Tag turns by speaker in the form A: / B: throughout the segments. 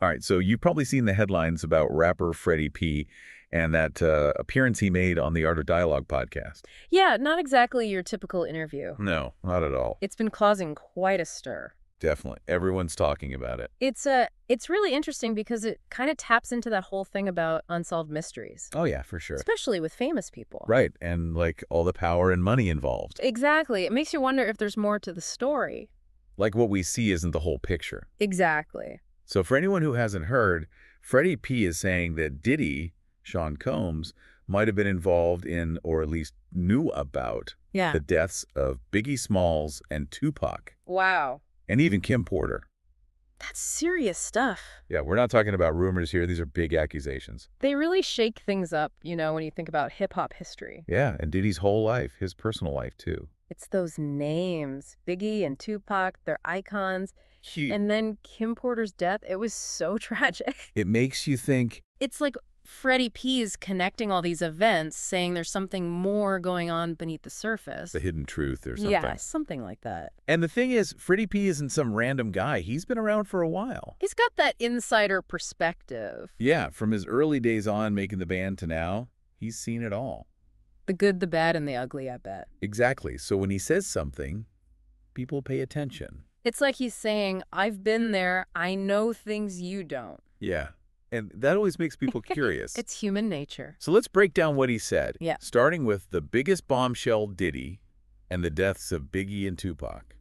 A: All right, so you've probably seen the headlines about rapper Freddy P and that appearance he made on the Art of Dialogue podcast.
B: Yeah, not exactly your typical interview.
A: No, not at all.
B: It's been causing quite a stir.
A: Definitely. Everyone's talking about it.
B: It's really interesting because it kind of taps into that whole thing about unsolved mysteries.
A: Oh, yeah, for sure.
B: Especially with famous people.
A: Right, and like all the power and money involved.
B: Exactly. It makes you wonder if there's more to the story.
A: Like what we see isn't the whole picture.
B: Exactly.
A: So for anyone who hasn't heard, Freddy P is saying that Diddy, Sean Combs, might have been involved in, or at least knew about, the deaths of Biggie Smalls and Tupac.
B: Wow.
A: And even Kim Porter.
B: That's serious stuff.
A: Yeah, we're not talking about rumors here. These are big accusations.
B: They really shake things up, when you think about hip-hop history.
A: Yeah, and Diddy's whole life, his personal life, too.
B: It's those names, Biggie and Tupac, they're icons. And then Kim Porter's death, it was so tragic.
A: It makes you think.
B: It's like Freddy P is connecting all these events, saying there's something more going on beneath the surface.
A: The hidden truth or something.
B: Yeah, something like that.
A: And the thing is, Freddy P isn't some random guy. He's been around for a while.
B: He's got that insider perspective.
A: Yeah, from his early days on making the band to now, he's seen it all.
B: The good, the bad, and the ugly, I bet.
A: Exactly. So when he says something, people pay attention.
B: It's like he's saying, I've been there, I know things you don't.
A: Yeah. And that always makes people curious.
B: It's human nature.
A: So let's break down what he said.
B: Yeah.
A: Starting with the biggest bombshell, Diddy, and the deaths of Biggie and Tupac.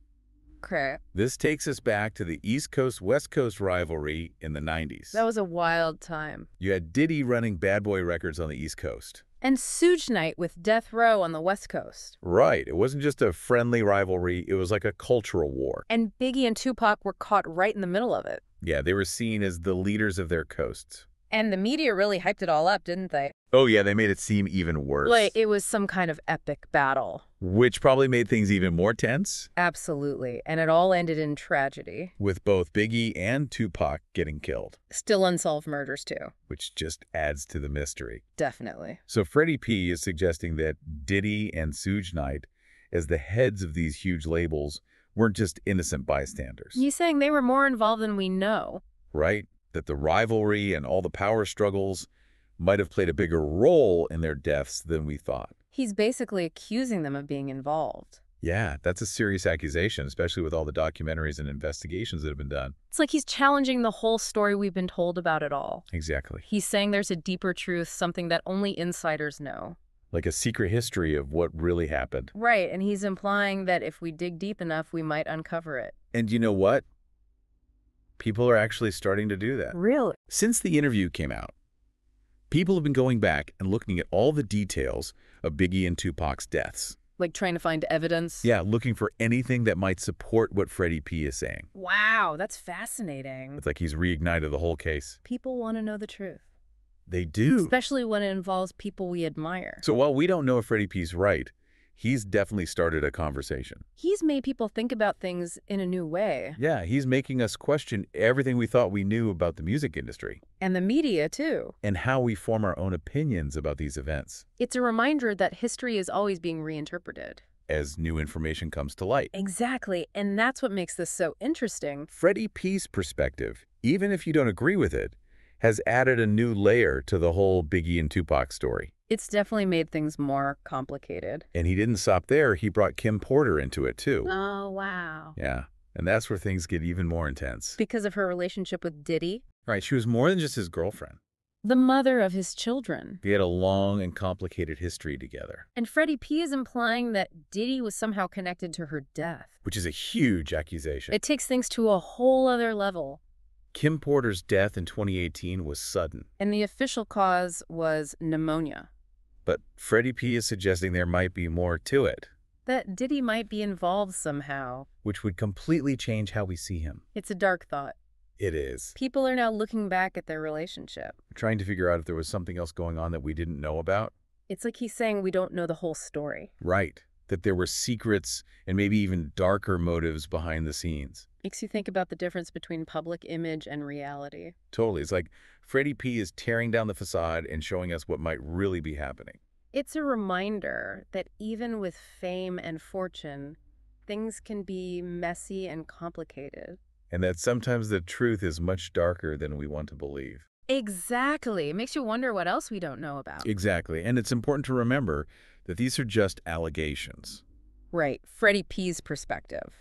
B: Okay.
A: This takes us back to the East Coast-West Coast rivalry in the 90s.
B: That was a wild time.
A: You had Diddy running Bad Boy Records on the East Coast.
B: And Suge Knight with Death Row on the West Coast.
A: Right. It wasn't just a friendly rivalry. It was like a cultural war.
B: And Biggie and Tupac were caught right in the middle of it.
A: Yeah, they were seen as the leaders of their coasts.
B: And the media really hyped it all up, didn't they?
A: Oh, yeah, they made it seem even worse.
B: Like it was some kind of epic battle.
A: Which probably made things even more tense.
B: Absolutely. And it all ended in tragedy.
A: With both Biggie and Tupac getting killed.
B: Still unsolved murders, too.
A: Which just adds to the mystery.
B: Definitely.
A: So Freddy P is suggesting that Diddy and Suge Knight, as the heads of these huge labels, weren't just innocent bystanders.
B: He's saying they were more involved than we know.
A: Right? That the rivalry and all the power struggles might have played a bigger role in their deaths than we thought.
B: He's basically accusing them of being involved.
A: Yeah, that's a serious accusation, especially with all the documentaries and investigations that have been done.
B: It's like he's challenging the whole story we've been told about it all.
A: Exactly.
B: He's saying there's a deeper truth, something that only insiders know.
A: Like a secret history of what really happened.
B: Right, and he's implying that if we dig deep enough, we might uncover it.
A: And you know what? People are actually starting to do that.
B: Really?
A: Since the interview came out, people have been going back and looking at all the details of Biggie and Tupac's deaths.
B: Like trying to find evidence?
A: Yeah, looking for anything that might support what Freddy P is saying.
B: Wow, that's fascinating.
A: It's like he's reignited the whole case.
B: People want to know the truth.
A: They do.
B: Especially when it involves people we admire.
A: So while we don't know if Freddy P's right, he's definitely started a conversation.
B: He's made people think about things in a new way.
A: Yeah, he's making us question everything we thought we knew about the music industry.
B: And the media, too.
A: And how we form our own opinions about these events.
B: It's a reminder that history is always being reinterpreted.
A: As new information comes to light.
B: Exactly, and that's what makes this so interesting.
A: Freddy P's perspective, even if you don't agree with it, has added a new layer to the whole Biggie and Tupac story.
B: It's definitely made things more complicated.
A: And he didn't stop there. He brought Kim Porter into it, too.
B: Oh, wow.
A: Yeah, and that's where things get even more intense.
B: Because of her relationship with Diddy?
A: Right, she was more than just his girlfriend.
B: The mother of his children.
A: They had a long and complicated history together.
B: And Freddy P is implying that Diddy was somehow connected to her death.
A: Which is a huge accusation.
B: It takes things to a whole other level.
A: Kim Porter's death in 2018 was sudden.
B: And the official cause was pneumonia.
A: But Freddy P is suggesting there might be more to it.
B: That Diddy might be involved somehow.
A: Which would completely change how we see him.
B: It's a dark thought.
A: It is.
B: People are now looking back at their relationship.
A: Trying to figure out if there was something else going on that we didn't know about.
B: It's like he's saying we don't know the whole story.
A: Right. That there were secrets and maybe even darker motives behind the scenes.
B: Makes you think about the difference between public image and reality.
A: Totally. It's like Freddy P is tearing down the facade and showing us what might really be happening.
B: It's a reminder that even with fame and fortune, things can be messy and complicated.
A: And that sometimes the truth is much darker than we want to believe.
B: Exactly. It makes you wonder what else we don't know about.
A: Exactly. And it's important to remember that these are just allegations.
B: Right. Freddy P's perspective.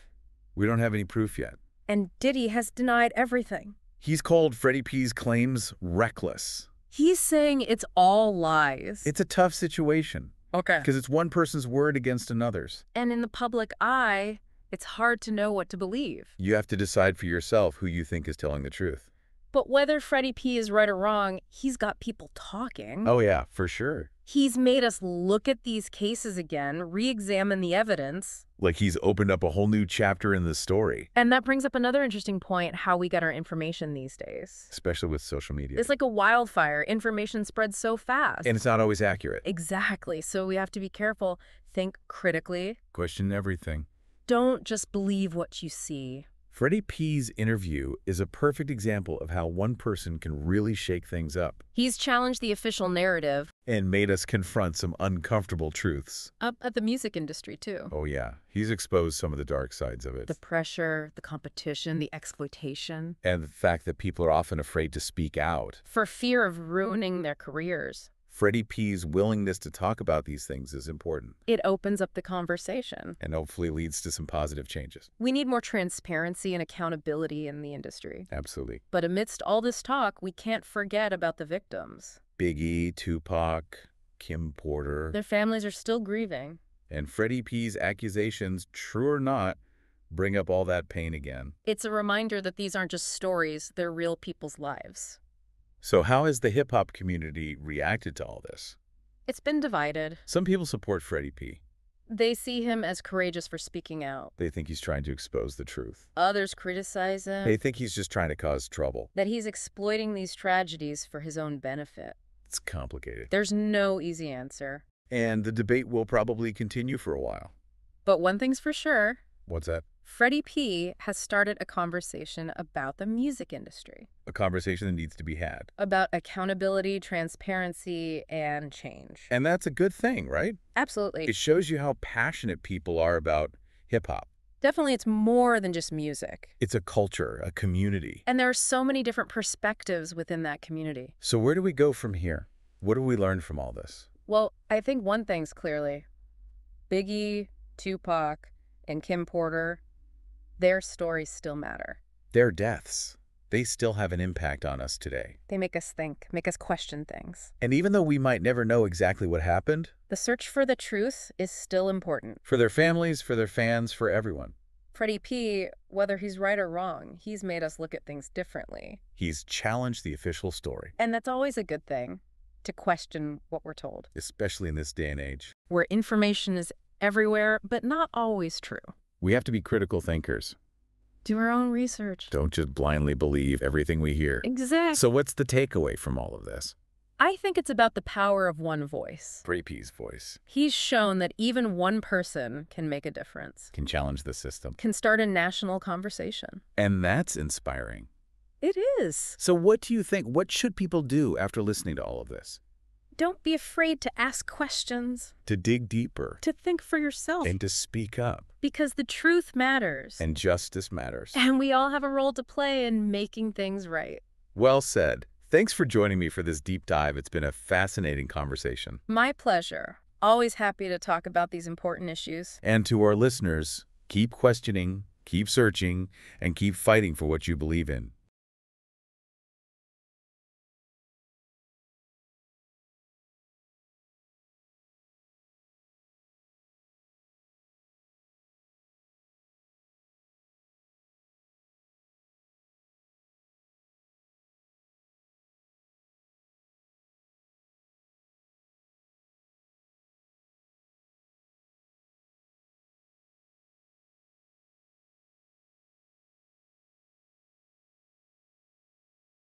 A: We don't have any proof yet.
B: And Diddy has denied everything.
A: He's called Freddy P's claims reckless.
B: He's saying it's all lies.
A: It's a tough situation.
B: Okay.
A: Because it's one person's word against another's.
B: And in the public eye, it's hard to know what to believe.
A: You have to decide for yourself who you think is telling the truth.
B: But whether Freddy P is right or wrong, he's got people talking.
A: Oh, yeah, for sure.
B: He's made us look at these cases again, re-examine the evidence.
A: Like he's opened up a whole new chapter in the story.
B: And that brings up another interesting point, how we get our information these days.
A: Especially with social media.
B: It's like a wildfire. Information spreads so fast.
A: And it's not always accurate.
B: Exactly. So we have to be careful. Think critically.
A: Question everything.
B: Don't just believe what you see.
A: Freddy P's interview is a perfect example of how one person can really shake things up.
B: He's challenged the official narrative.
A: And made us confront some uncomfortable truths.
B: Up at the music industry, too.
A: Oh, yeah. He's exposed some of the dark sides of it.
B: The pressure, the competition, the exploitation.
A: And the fact that people are often afraid to speak out.
B: For fear of ruining their careers.
A: Freddy P's willingness to talk about these things is important.
B: It opens up the conversation.
A: And hopefully leads to some positive changes.
B: We need more transparency and accountability in the industry.
A: Absolutely.
B: But amidst all this talk, we can't forget about the victims.
A: Biggie, Tupac, Kim Porter.
B: Their families are still grieving.
A: And Freddy P's accusations, true or not, bring up all that pain again.
B: It's a reminder that these aren't just stories, they're real people's lives.
A: So how has the hip-hop community reacted to all this?
B: It's been divided.
A: Some people support Freddy P.
B: They see him as courageous for speaking out.
A: They think he's trying to expose the truth.
B: Others criticize him.
A: They think he's just trying to cause trouble.
B: That he's exploiting these tragedies for his own benefit.
A: It's complicated.
B: There's no easy answer.
A: And the debate will probably continue for a while.
B: But one thing's for sure.
A: What's that?
B: Freddy P has started a conversation about the music industry.
A: A conversation that needs to be had.
B: About accountability, transparency, and change.
A: And that's a good thing, right?
B: Absolutely.
A: It shows you how passionate people are about hip-hop.
B: Definitely, it's more than just music.
A: It's a culture, a community.
B: And there are so many different perspectives within that community.
A: So where do we go from here? What do we learn from all this?
B: Well, I think one thing's clearly, Biggie, Tupac, and Kim Porter, their stories still matter.
A: Their deaths, they still have an impact on us today.
B: They make us think, make us question things.
A: And even though we might never know exactly what happened,
B: the search for the truth is still important.
A: For their families, for their fans, for everyone.
B: Freddy P, whether he's right or wrong, he's made us look at things differently.
A: He's challenged the official story.
B: And that's always a good thing, to question what we're told.
A: Especially in this day and age.
B: Where information is everywhere, but not always true.
A: We have to be critical thinkers.
B: Do our own research.
A: Don't just blindly believe everything we hear.
B: Exactly.
A: So what's the takeaway from all of this?
B: I think it's about the power of one voice.
A: Freddy P's voice.
B: He's shown that even one person can make a difference.
A: Can challenge the system.
B: Can start a national conversation.
A: And that's inspiring.
B: It is.
A: So what do you think? What should people do after listening to all of this?
B: Don't be afraid to ask questions.
A: To dig deeper.
B: To think for yourself.
A: And to speak up.
B: Because the truth matters.
A: And justice matters.
B: And we all have a role to play in making things right.
A: Well said. Thanks for joining me for this deep dive. It's been a fascinating conversation.
B: My pleasure. Always happy to talk about these important issues.
A: And to our listeners, keep questioning, keep searching, and keep fighting for what you believe in.